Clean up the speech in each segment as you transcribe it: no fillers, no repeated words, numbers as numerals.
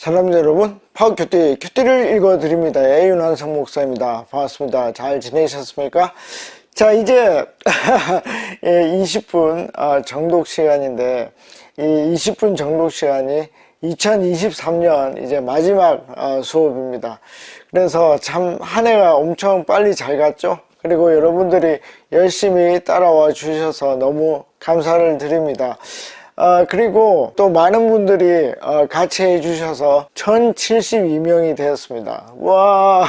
사랑하는 여러분, 큐티를 읽어드립니다. 윤한성 목사입니다. 반갑습니다. 잘 지내셨습니까? 자, 이제 20분 정독 시간인데, 이 20분 정독 시간이 2023년 이제 마지막 수업입니다. 그래서 참 한 해가 엄청 빨리 잘 갔죠? 그리고 여러분들이 열심히 따라와 주셔서 너무 감사를 드립니다. 그리고 또 많은 분들이 같이 해주셔서 1072명이 되었습니다. 와,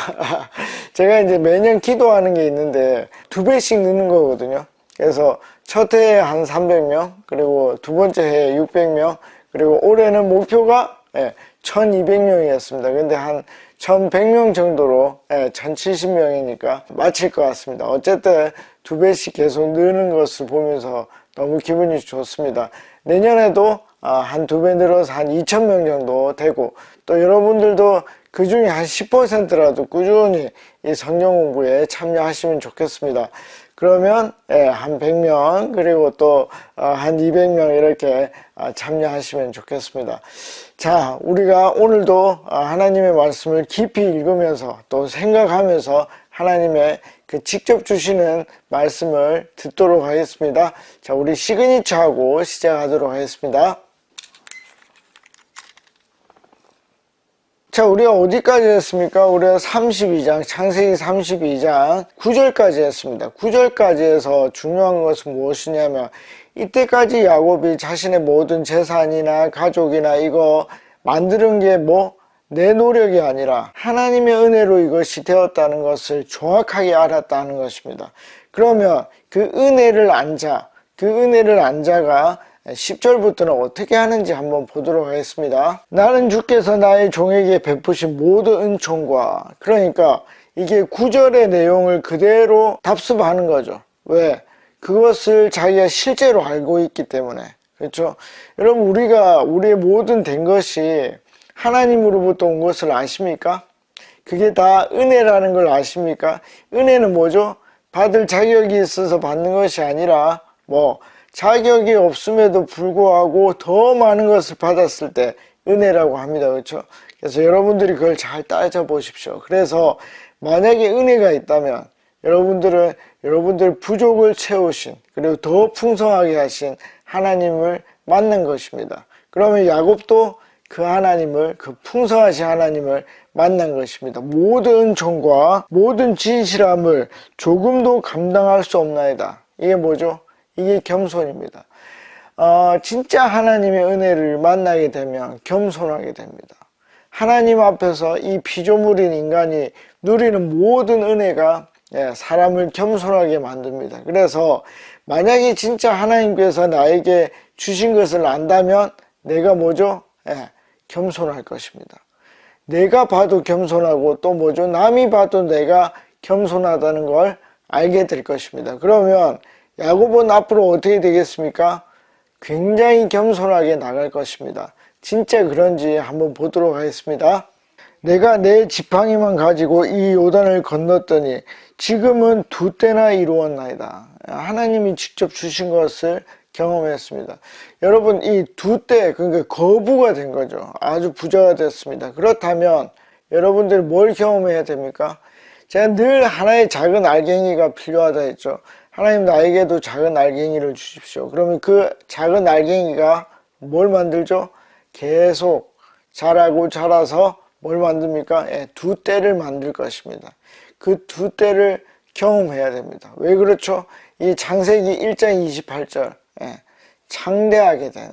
제가 이제 매년 기도하는 게 있는데 2배씩 느는 거거든요. 그래서 첫 해에 한 300명, 그리고 두 번째 해에 600명, 그리고 올해는 목표가 1200명이었습니다. 근데 한 1100명 정도로 1070명이니까 마칠 것 같습니다. 어쨌든 2배씩 계속 느는 것을 보면서 너무 기분이 좋습니다. 내년에도 한 2배 늘어서 한 2000명 정도 되고, 또 여러분들도 그 중에 한 10%라도 꾸준히 이 성경 공부에 참여하시면 좋겠습니다. 그러면 한 100명, 그리고 또 한 200명 이렇게 참여하시면 좋겠습니다. 자, 우리가 오늘도 하나님의 말씀을 깊이 읽으면서 또 생각하면서 하나님의 그 직접 주시는 말씀을 듣도록 하겠습니다. 자, 우리 시그니처하고 시작하도록 하겠습니다. 자, 우리가 어디까지 했습니까? 우리가 32장, 창세기 32장 9절까지 했습니다. 9절까지 해서 중요한 것은 무엇이냐면, 이때까지 야곱이 자신의 모든 재산이나 가족이나 이거 만드는 게 내 노력이 아니라 하나님의 은혜로 이것이 되었다는 것을 정확하게 알았다는 것입니다. 그러면 그 은혜를 안 자가 10절부터는 어떻게 하는지 한번 보도록 하겠습니다. 나는 주께서 나의 종에게 베푸신 모든 은총과, 그러니까 이게 9절의 내용을 그대로 답습하는 거죠. 왜? 그것을 자기가 실제로 알고 있기 때문에. 그렇죠? 여러분, 우리의 모든 된 것이 하나님으로부터 온 것을 아십니까? 그게 다 은혜라는 걸 아십니까? 은혜는 뭐죠? 받을 자격이 있어서 받는 것이 아니라 자격이 없음에도 불구하고 더 많은 것을 받았을 때 은혜라고 합니다. 그렇죠? 그래서 여러분들이 그걸 잘 따져보십시오. 그래서 만약에 은혜가 있다면 여러분들 부족을 채우신, 그리고 더 풍성하게 하신 하나님을 만난 것입니다. 그러면 야곱도 그 풍성하신 하나님을 만난 것입니다. 모든 은총과 모든 진실함을 조금도 감당할 수 없나이다. 이게 뭐죠? 이게 겸손입니다. 진짜 하나님의 은혜를 만나게 되면 겸손하게 됩니다. 하나님 앞에서 이 피조물인 인간이 누리는 모든 은혜가 사람을 겸손하게 만듭니다. 그래서 만약에 진짜 하나님께서 나에게 주신 것을 안다면 내가 겸손할 것입니다. 내가 봐도 겸손하고 또 남이 봐도 내가 겸손하다는 걸 알게 될 것입니다. 그러면 야곱은 앞으로 어떻게 되겠습니까? 굉장히 겸손하게 나갈 것입니다. 진짜 그런지 한번 보도록 하겠습니다. 내가 내 지팡이만 가지고 이 요단을 건넜더니 지금은 2때나 이루었나이다. 하나님이 직접 주신 것을 경험했습니다. 여러분, 이 2때, 그러니까 거부가 된 거죠. 아주 부자가 됐습니다. 그렇다면 여러분들이 뭘 경험해야 됩니까? 제가 늘 하나의 작은 알갱이가 필요하다 했죠. 하나님, 나에게도 작은 알갱이를 주십시오. 그러면 그 작은 알갱이가 뭘 만들죠? 계속 자라고 자라서 뭘 만듭니까? 2때를 만들 것입니다. 그 2때를 경험해야 됩니다. 왜 그렇죠? 이 창세기 1장 28절, 창대하게 되는,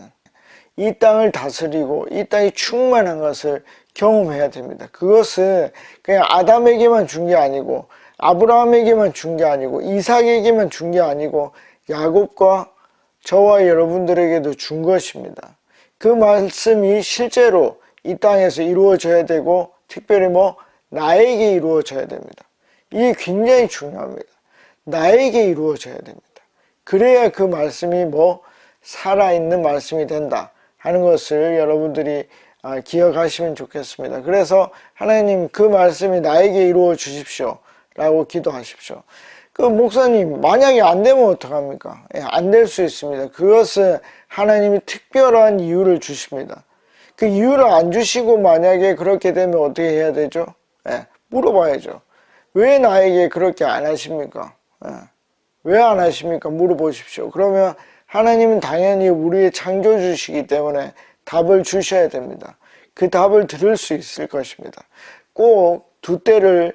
이 땅을 다스리고 이 땅이 충만한 것을 경험해야 됩니다. 그것은 그냥 아담에게만 준 게 아니고, 아브라함에게만 준 게 아니고, 이삭에게만 준 게 아니고, 야곱과 저와 여러분들에게도 준 것입니다. 그 말씀이 실제로 이 땅에서 이루어져야 되고, 특별히 나에게 이루어져야 됩니다. 이게 굉장히 중요합니다. 나에게 이루어져야 됩니다. 그래야 그 말씀이 살아있는 말씀이 된다 하는 것을 여러분들이 기억하시면 좋겠습니다. 그래서 하나님, 그 말씀이 나에게 이루어 주십시오 라고 기도하십시오. 그 목사님, 만약에 안 되면 어떡합니까? 안 될 수 있습니다. 그것은 하나님이 특별한 이유를 주십니다. 그 이유를 안 주시고 만약에 그렇게 되면 어떻게 해야 되죠? 예, 물어봐야죠. 왜 나에게 그렇게 안 하십니까? 예, 왜 안 하십니까? 물어보십시오. 그러면 하나님은 당연히 우리의 창조주시기 때문에 답을 주셔야 됩니다. 그 답을 들을 수 있을 것입니다. 꼭 두 때를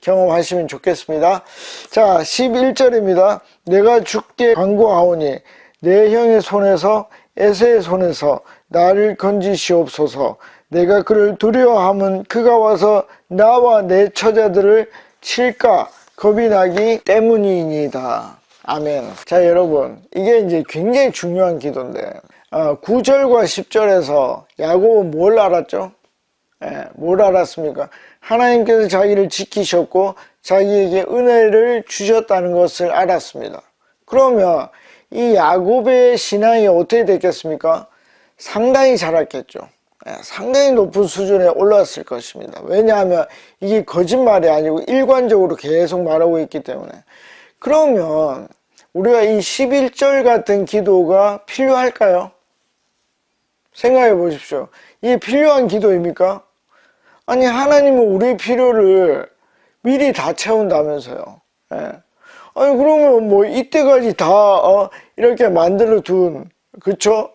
경험하시면 좋겠습니다. 자, 11절입니다. 내가 주께 간구하오니 내 형의 손에서 에서의 손에서 나를 건지시옵소서. 내가 그를 두려워함은 그가 와서 나와 내 처자들을 칠까 겁이 나기 때문이니이다. 아멘. 자, 여러분, 이게 이제 굉장히 중요한 기도인데 9절과 10절에서 야곱은 뭘 알았죠? 뭘 알았습니까? 하나님께서 자기를 지키셨고 자기에게 은혜를 주셨다는 것을 알았습니다. 그러면 이 야곱의 신앙이 어떻게 됐겠습니까? 상당히 자랐겠죠. 상당히 높은 수준에 올랐을 것입니다. 왜냐하면 이게 거짓말이 아니고 일관적으로 계속 말하고 있기 때문에. 그러면 우리가 이 11절 같은 기도가 필요할까요? 생각해 보십시오. 이게 필요한 기도입니까? 아니, 하나님은 우리의 필요를 미리 다 채운다면서요. 아니, 그러면 뭐 이때까지 다 이렇게 만들어 둔, 그쵸?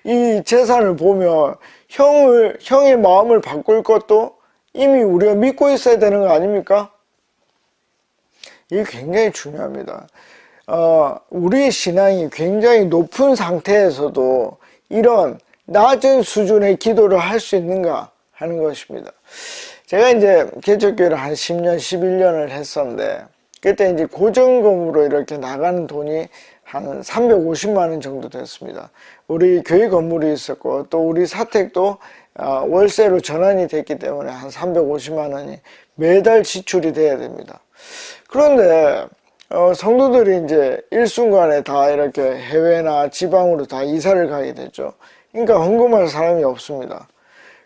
이 재산을 보면 형의 마음을 바꿀 것도 이미 우리가 믿고 있어야 되는 거 아닙니까? 이게 굉장히 중요합니다. 우리의 신앙이 굉장히 높은 상태에서도 이런 낮은 수준의 기도를 할 수 있는가 하는 것입니다. 제가 이제 개척교회를 한 10년, 11년을 했었는데 그때 이제 고정금으로 이렇게 나가는 돈이 한 350만 원 정도 됐습니다. 우리 교회 건물이 있었고 또 우리 사택도 월세로 전환이 됐기 때문에 한 350만 원이 매달 지출이 돼야 됩니다. 그런데 성도들이 이제 일순간에 다 이렇게 해외나 지방으로 다 이사를 가게 됐죠. 그러니까 헌금할 사람이 없습니다.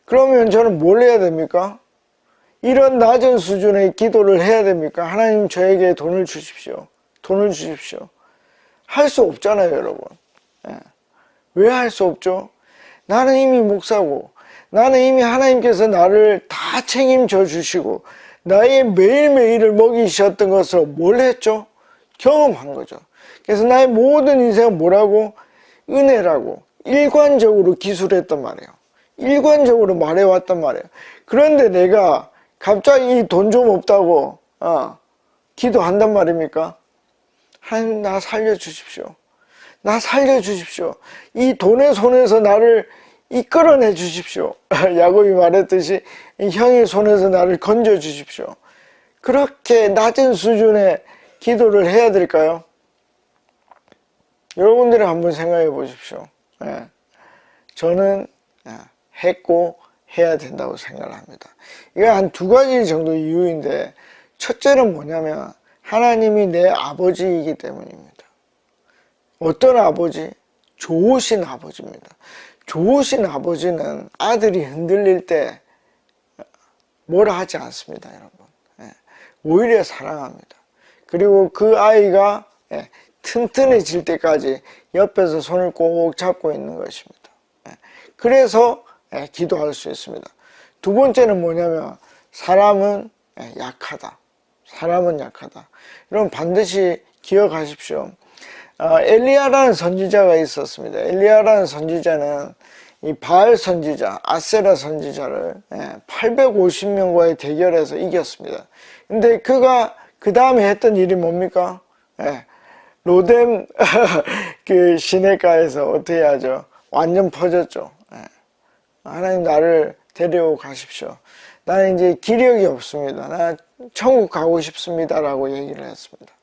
그러면 저는 뭘 해야 됩니까? 이런 낮은 수준의 기도를 해야 됩니까? 하나님 저에게 돈을 주십시오. 돈을 주십시오. 할 수 없잖아요, 여러분. 왜 할 수 없죠? 나는 이미 목사고 나는 이미 하나님께서 나를 다 책임져 주시고 나의 매일매일을 먹이셨던 것을 뭘 했죠? 경험한 거죠. 그래서 나의 모든 인생은 뭐라고? 은혜라고 일관적으로 기술했단 말이에요. 일관적으로 말해왔단 말이에요. 그런데 내가 갑자기 이 돈 좀 없다고 기도한단 말입니까? 하나님, 나 살려주십시오. 나 살려주십시오. 이 돈의 손에서 나를 이끌어내 주십시오. 야곱이 말했듯이 형의 손에서 나를 건져 주십시오. 그렇게 낮은 수준의 기도를 해야 될까요? 여러분들이 한번 생각해 보십시오. 저는 했고 해야 된다고 생각을 합니다. 이거 한 두 가지 정도 이유인데 첫째는 뭐냐면 하나님이 내 아버지이기 때문입니다. 어떤 아버지? 좋으신 아버지입니다. 좋으신 아버지는 아들이 흔들릴 때 뭐라 하지 않습니다, 여러분. 오히려 사랑합니다. 그리고 그 아이가 튼튼해질 때까지 옆에서 손을 꼭 잡고 있는 것입니다. 그래서 기도할 수 있습니다. 두 번째는 뭐냐면 사람은 약하다. 사람은 약하다. 여러분 반드시 기억하십시오. 엘리야라는 선지자가 있었습니다. 엘리야라는 선지자는 이 바알 선지자, 아세라 선지자를 850명과의 대결에서 이겼습니다. 근데 그가 그 다음에 했던 일이 뭡니까? 로뎀 그 시내가에서 어떻게 하죠? 완전 퍼졌죠. 하나님 나를 데려오 가십시오. 나는 이제 기력이 없습니다. 나 천국 가고 싶습니다. 라고 얘기를 했습니다.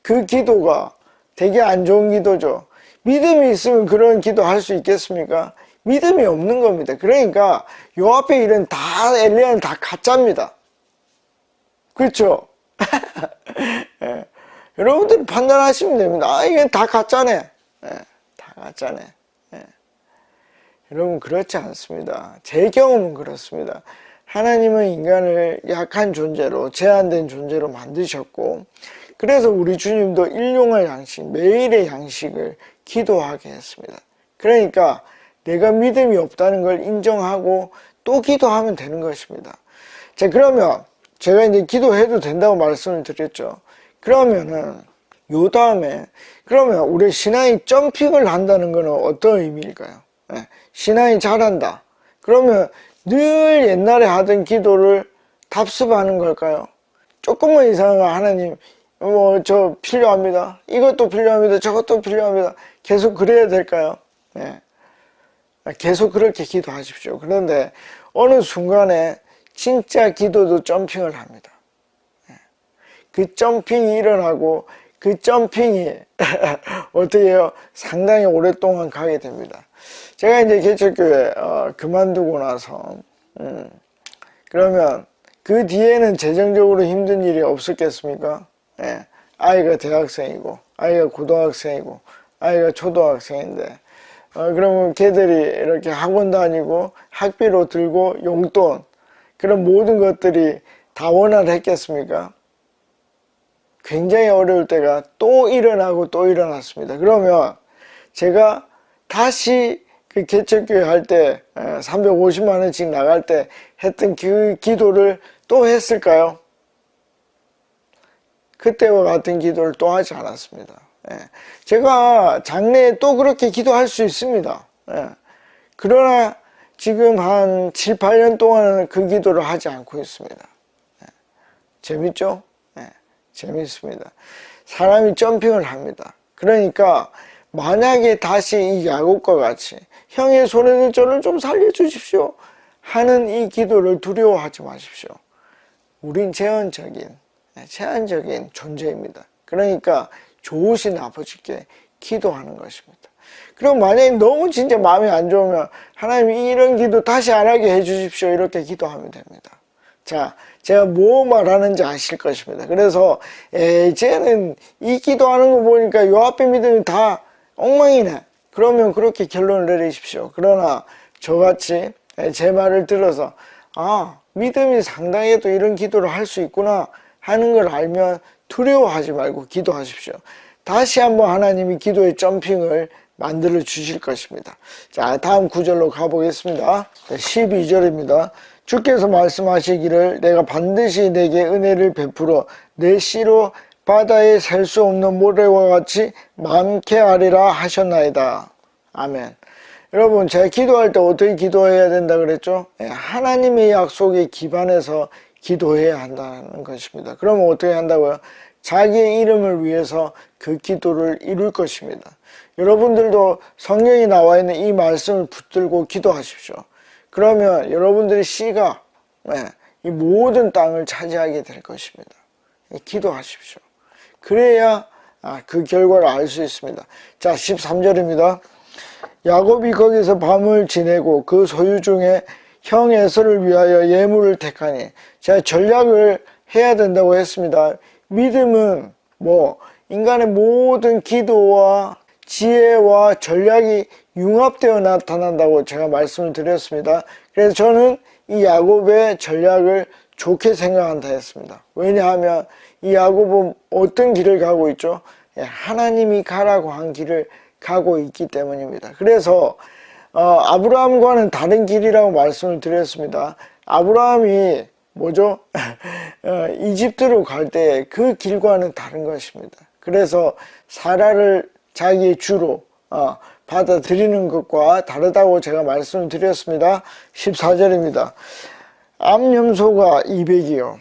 그 기도가 되게 안 좋은 기도죠. 믿음이 있으면 그런 기도 할 수 있겠습니까? 믿음이 없는 겁니다. 그러니까 요 앞에 일은 다 엘리야는 다 가짜입니다. 그렇죠? 여러분들이 판단하시면 됩니다. 이게 다 가짜네. 다 가짜네. 여러분 그렇지 않습니다. 제 경험은 그렇습니다. 하나님은 인간을 약한 존재로 제한된 존재로 만드셨고 그래서 우리 주님도 일용할 양식 매일의 양식을 기도하게 했습니다. 그러니까 내가 믿음이 없다는 걸 인정하고 또 기도하면 되는 것입니다. 자, 그러면 제가 이제 기도해도 된다고 말씀을 드렸죠. 그러면은 요 다음에 그러면 우리 신앙이 점핑을 한다는 것은 어떤 의미일까요? 네, 신앙이 잘한다. 그러면 늘 옛날에 하던 기도를 답습하는 걸까요? 조금만 이상한 하나님 저 필요합니다. 이것도 필요합니다. 저것도 필요합니다. 계속 그래야 될까요? 네. 계속 그렇게 기도하십시오. 그런데 어느 순간에 진짜 기도도 점핑을 합니다. 네. 그 점핑이 일어나고 그 점핑이 어떻게 해요? 상당히 오랫동안 가게 됩니다. 제가 이제 개척교회 그만두고 나서 그러면 그 뒤에는 재정적으로 힘든 일이 없었겠습니까? 예, 아이가 대학생이고 아이가 고등학생이고 아이가 초등학생인데 그러면 걔들이 이렇게 학원 다니고 학비로 들고 용돈 그런 모든 것들이 다 원활했겠습니까? 굉장히 어려울 때가 또 일어나고 또 일어났습니다. 그러면 제가 다시 그 개척교회 할 때 350만 원씩 나갈 때 했던 그 기도를 또 했을까요? 그때와 같은 기도를 또 하지 않았습니다. 제가 장래에 또 그렇게 기도할 수 있습니다. 그러나 지금 한 7, 8년 동안은 그 기도를 하지 않고 있습니다. 재밌죠? 재밌습니다. 사람이 점핑을 합니다. 그러니까 만약에 다시 이 야곱과 같이 형의 손에서 저를 좀 살려주십시오 하는 이 기도를 두려워하지 마십시오. 우린 제한적인 존재입니다. 그러니까 좋으신 아버지께 기도하는 것입니다. 그럼 만약에 너무 진짜 마음이 안 좋으면 하나님 이런 기도 다시 안 하게 해주십시오 이렇게 기도하면 됩니다. 자, 제가 뭐 말하는지 아실 것입니다. 그래서 쟤는 이 기도하는 거 보니까 요 앞에 믿음이 다 엉망이네. 그러면 그렇게 결론을 내리십시오. 그러나 저같이 제 말을 들어서 믿음이 상당해도 이런 기도를 할 수 있구나 하는 걸 알면 두려워하지 말고 기도하십시오. 다시 한번 하나님이 기도의 점핑을 만들어 주실 것입니다. 자, 다음 구절로 가보겠습니다. 12절입니다. 주께서 말씀하시기를 내가 반드시 내게 은혜를 베풀어 내 씨로 바다에 셀 수 없는 모래와 같이 많게 하리라 하셨나이다. 아멘. 여러분, 제가 기도할 때 어떻게 기도해야 된다 그랬죠? 하나님의 약속에 기반해서 기도해야 한다는 것입니다. 그러면 어떻게 한다고요? 자기의 이름을 위해서 그 기도를 이룰 것입니다. 여러분들도 성경에 나와 있는 이 말씀을 붙들고 기도하십시오. 그러면 여러분들의 씨가 이 모든 땅을 차지하게 될 것입니다. 기도하십시오. 그래야 그 결과를 알 수 있습니다. 자, 13절입니다. 야곱이 거기서 밤을 지내고 그 소유 중에 형 에서를 위하여 예물을 택하니, 제가 전략을 해야 된다고 했습니다. 믿음은 인간의 모든 기도와 지혜와 전략이 융합되어 나타난다고 제가 말씀을 드렸습니다. 그래서 저는 이 야곱의 전략을 좋게 생각한다 했습니다. 왜냐하면 이 야곱은 어떤 길을 가고 있죠? 하나님이 가라고 한 길을 가고 있기 때문입니다. 그래서 아브라함과는 다른 길이라고 말씀을 드렸습니다. 아브라함이 이집트로 갈 때 그 길과는 다른 것입니다. 그래서 사라를 자기의 주로 받아들이는 것과 다르다고 제가 말씀을 드렸습니다. 14절입니다. 암염소가 200이요.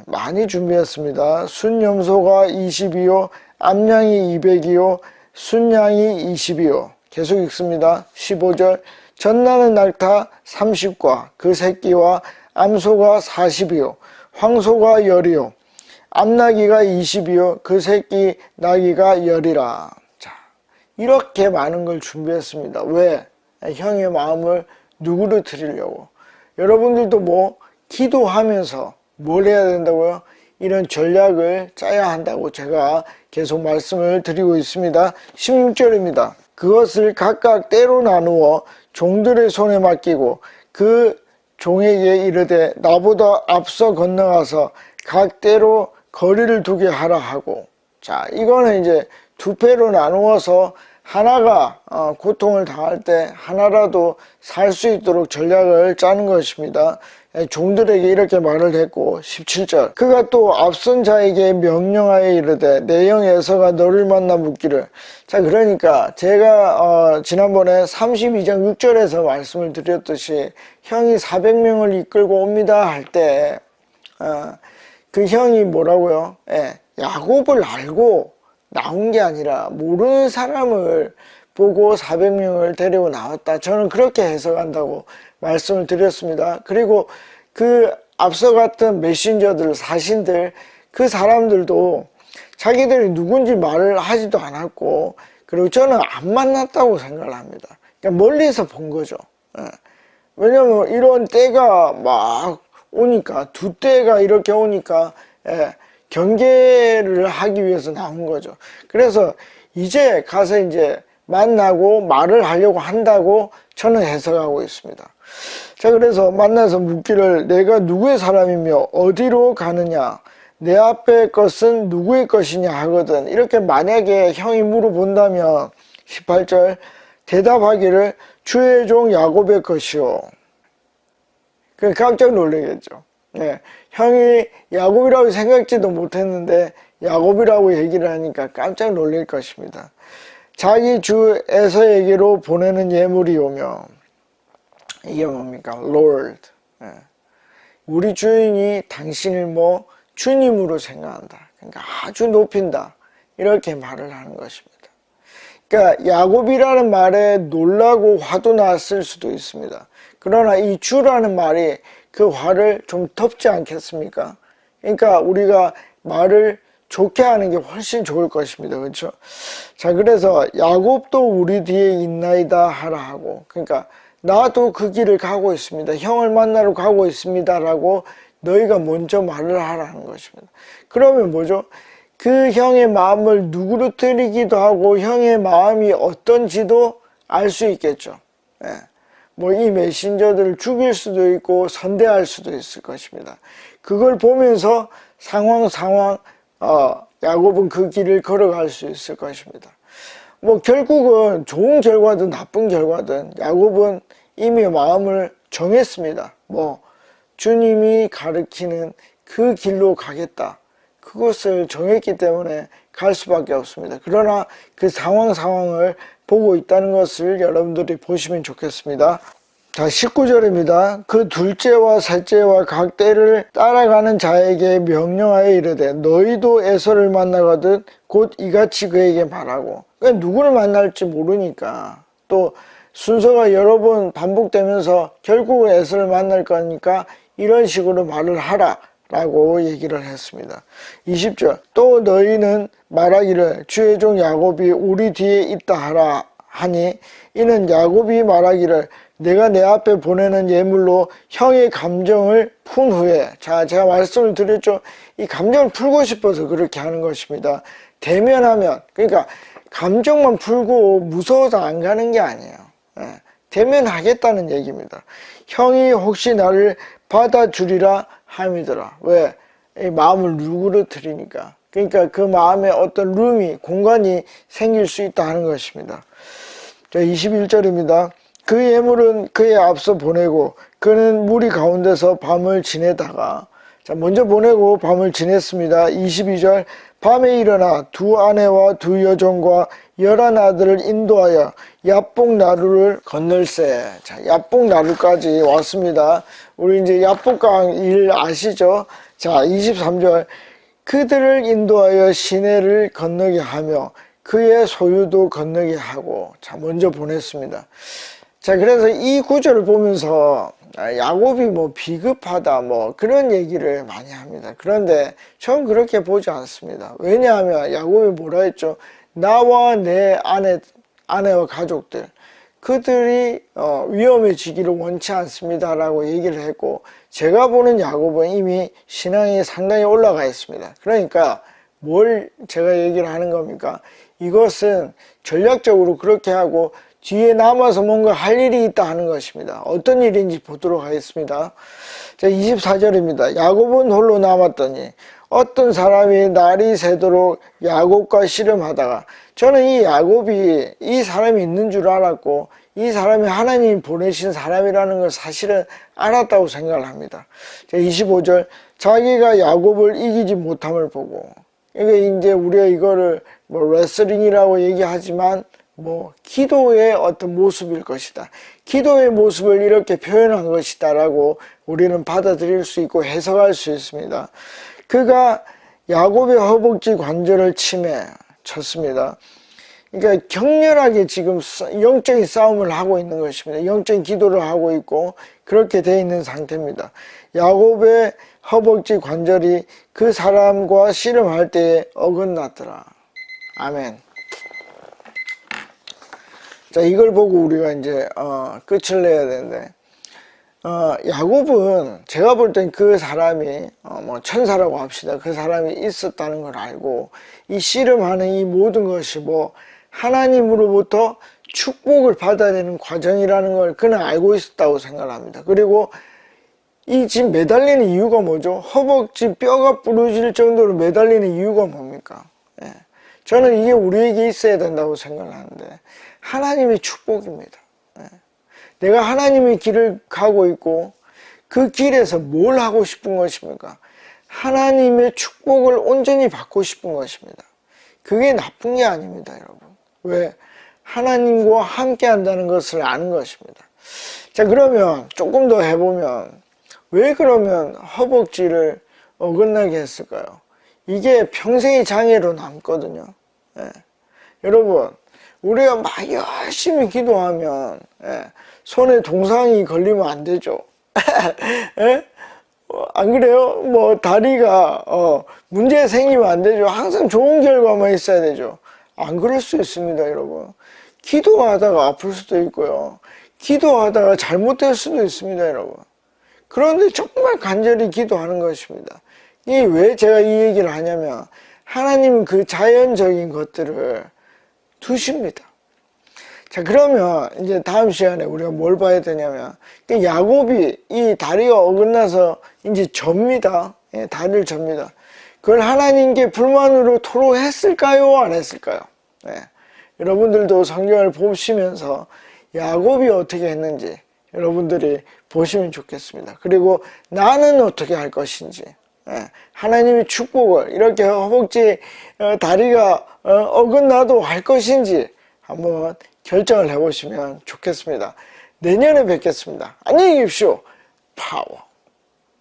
많이 준비했습니다. 순염소가 20이요. 암양이 200이요. 순양이 20이요. 계속 읽습니다. 15절. 젖나는 낙타 30과 그 새끼와 암소가 40이요. 황소가 10이요. 암나귀가 20이요. 그 새끼 나귀가 10이라. 자, 이렇게 많은 걸 준비했습니다. 왜? 형의 마음을 누구로 드리려고. 여러분들도 기도하면서 뭘 해야 된다고요? 이런 전략을 짜야 한다고 제가 계속 말씀을 드리고 있습니다. 16절입니다. 그것을 각각 때로 나누어 종들의 손에 맡기고 그 종에게 이르되 나보다 앞서 건너가서 각 때로 거리를 두게 하라 하고. 자, 이거는 이제 두 패로 나누어서 하나가 고통을 당할 때 하나라도 살 수 있도록 전략을 짜는 것입니다. 종들에게 이렇게 말을 했고 17절 그가 또 앞선 자에게 명령하여 이르되 내 형 에서가 너를 만나 묻기를. 자, 그러니까 제가 지난번에 32장 6절에서 말씀을 드렸듯이 형이 400명을 이끌고 옵니다 할 때 그 형이 뭐라고요? 야곱을 알고 나온 게 아니라 모르는 사람을 보고 400명을 데리고 나왔다. 저는 그렇게 해석한다고 말씀을 드렸습니다. 그리고 그 앞서 갔던 메신저들, 사신들, 그 사람들도 자기들이 누군지 말을 하지도 않았고, 그리고 저는 안 만났다고 생각을 합니다. 그러니까 멀리서 본 거죠. 왜냐면 이런 때가 막 오니까, 두 때가 이렇게 오니까 경계를 하기 위해서 나온 거죠. 그래서 이제 가서 이제 만나고 말을 하려고 한다고 저는 해석하고 있습니다. 자, 그래서 만나서 묻기를 내가 누구의 사람이며 어디로 가느냐, 내 앞에 것은 누구의 것이냐 하거든. 이렇게 만약에 형이 물어본다면 18절 대답하기를 주의 종 야곱의 것이요. 깜짝 놀라겠죠. 형이 야곱이라고 생각지도 못했는데 야곱이라고 얘기를 하니까 깜짝 놀랄 것입니다. 자기 주 에서에게로 보내는 예물이 오며, 이게 뭡니까? Lord. 우리 주인이 당신을 뭐 주님으로 생각한다. 그러니까 아주 높인다. 이렇게 말을 하는 것입니다. 그러니까 야곱이라는 말에 놀라고 화도 났을 수도 있습니다. 그러나 이 주라는 말이 그 화를 좀 덮지 않겠습니까? 그러니까 우리가 말을 좋게 하는 게 훨씬 좋을 것입니다. 그렇죠? 자, 그래서 야곱도 우리 뒤에 있나이다 하라 하고, 그러니까 나도 그 길을 가고 있습니다. 형을 만나러 가고 있습니다 라고 너희가 먼저 말을 하라는 것입니다. 그러면 뭐죠? 그 형의 마음을 누그러뜨리기도 하고 형의 마음이 어떤지도 알 수 있겠죠. 뭐 이 메신저들을 죽일 수도 있고 선대할 수도 있을 것입니다. 그걸 보면서 상황 야곱은 그 길을 걸어갈 수 있을 것입니다. 뭐 결국은 좋은 결과든 나쁜 결과든 야곱은 이미 마음을 정했습니다. 뭐 주님이 가르치는 그 길로 가겠다. 그것을 정했기 때문에 갈 수밖에 없습니다. 그러나 그 상황을 보고 있다는 것을 여러분들이 보시면 좋겠습니다. 자, 19절입니다. 그 둘째와 셋째와 각 때를 따라가는 자에게 명령하여 이르되 너희도 에서를 만나거든 곧 이같이 그에게 말하고. 그러니까 누구를 만날지 모르니까 또 순서가 여러 번 반복되면서 결국은 에서를 만날 거니까 이런 식으로 말을 하라 라고 얘기를 했습니다. 20절 또 너희는 말하기를 주의 종 야곱이 우리 뒤에 있다 하라 하니 이는 야곱이 말하기를 내가 내 앞에 보내는 예물로 형의 감정을 푼 후에, 자, 제가 말씀을 드렸죠. 이 감정을 풀고 싶어서 그렇게 하는 것입니다. 대면하면, 그러니까 감정만 풀고 무서워서 안 가는 게 아니에요. 대면하겠다는 얘기입니다. 형이 혹시 나를 받아주리라 함이더라. 왜? 이 마음을 누그러뜨리니까. 그러니까 그 마음에 어떤 공간이 생길 수 있다 하는 것입니다. 자, 21절입니다. 그 예물은 그의 앞서 보내고 그는 무리 가운데서 밤을 지내다가, 자, 먼저 보내고 밤을 지냈습니다. 22절 밤에 일어나 두 아내와 두 여종과 11 아들을 인도하여 야복 나루를 건널세. 자, 야복 나루까지 왔습니다. 우리 이제 야복강 일 아시죠? 자, 23절 그들을 인도하여 시내를 건너게 하며 그의 소유도 건너게 하고. 자, 먼저 보냈습니다. 자, 그래서 이 구절을 보면서 야곱이 뭐 비겁하다 뭐 그런 얘기를 많이 합니다. 그런데 전 그렇게 보지 않습니다. 왜냐하면 야곱이 뭐라 했죠? 나와 내 아내와 가족들, 그들이 위험해지기를 원치 않습니다 라고 얘기를 했고, 제가 보는 야곱은 이미 신앙이 상당히 올라가 있습니다. 그러니까 뭘 제가 얘기를 하는 겁니까? 이것은 전략적으로 그렇게 하고 뒤에 남아서 뭔가 할 일이 있다 하는 것입니다. 어떤 일인지 보도록 하겠습니다. 자, 24절입니다. 야곱은 홀로 남았더니 어떤 사람이 날이 새도록 야곱과 씨름하다가, 저는 이 야곱이 이 사람이 있는 줄 알았고 이 사람이 하나님이 보내신 사람이라는 걸 사실은 알았다고 생각을 합니다. 자, 25절, 자기가 야곱을 이기지 못함을 보고, 이게 이제 우리가 이거를 뭐 레슬링이라고 얘기하지만 기도의 어떤 모습일 것이다. 기도의 모습을 이렇게 표현한 것이다 라고 우리는 받아들일 수 있고 해석할 수 있습니다. 그가 야곱의 허벅지 관절을 쳤습니다. 그러니까 격렬하게 지금 영적인 싸움을 하고 있는 것입니다. 영적인 기도를 하고 있고 그렇게 되어 있는 상태입니다. 야곱의 허벅지 관절이 그 사람과 씨름할 때에 어긋났더라. 아멘. 자, 이걸 보고 우리가 이제 끝을 내야 되는데, 야곱은 제가 볼 땐 그 사람이 천사라고 합시다. 그 사람이 있었다는 걸 알고 이 씨름하는 이 모든 것이 하나님으로부터 축복을 받아야 되는 과정이라는 걸 그는 알고 있었다고 생각합니다. 그리고 이 지금 매달리는 이유가 뭐죠? 허벅지 뼈가 부러질 정도로 매달리는 이유가 뭡니까? 예. 저는 이게 우리에게 있어야 된다고 생각을 하는데, 하나님의 축복입니다. 예. 내가 하나님의 길을 가고 있고 그 길에서 뭘 하고 싶은 것입니까? 하나님의 축복을 온전히 받고 싶은 것입니다. 그게 나쁜 게 아닙니다, 여러분. 왜? 하나님과 함께 한다는 것을 아는 것입니다. 자, 그러면 조금 더 해보면, 왜 그러면 허벅지를 어긋나게 했을까요? 이게 평생의 장애로 남거든요. 예. 여러분, 우리가 막 열심히 기도하면 손에 동상이 걸리면 안 되죠. 예? 안 그래요? 다리가 문제 생기면 안 되죠. 항상 좋은 결과만 있어야 되죠. 안 그럴 수 있습니다, 여러분. 기도하다가 아플 수도 있고요. 기도하다가 잘못될 수도 있습니다, 여러분. 그런데 정말 간절히 기도하는 것입니다. 이 왜 제가 이 얘기를 하냐면, 하나님은 그 자연적인 것들을 두십니다. 자, 그러면 이제 다음 시간에 우리가 뭘 봐야 되냐면, 야곱이 이 다리가 어긋나서 이제 접니다. 예, 다리를 접니다. 그걸 하나님께 불만으로 토로했을까요? 안 했을까요? 예. 여러분들도 성경을 보시면서 야곱이 어떻게 했는지 여러분들이 보시면 좋겠습니다. 그리고 나는 어떻게 할 것인지, 하나님의 축복을 이렇게 허벅지 다리가 어긋나도 할 것인지 한번 결정을 해보시면 좋겠습니다. 내년에 뵙겠습니다. 안녕히 계십시오. 파워.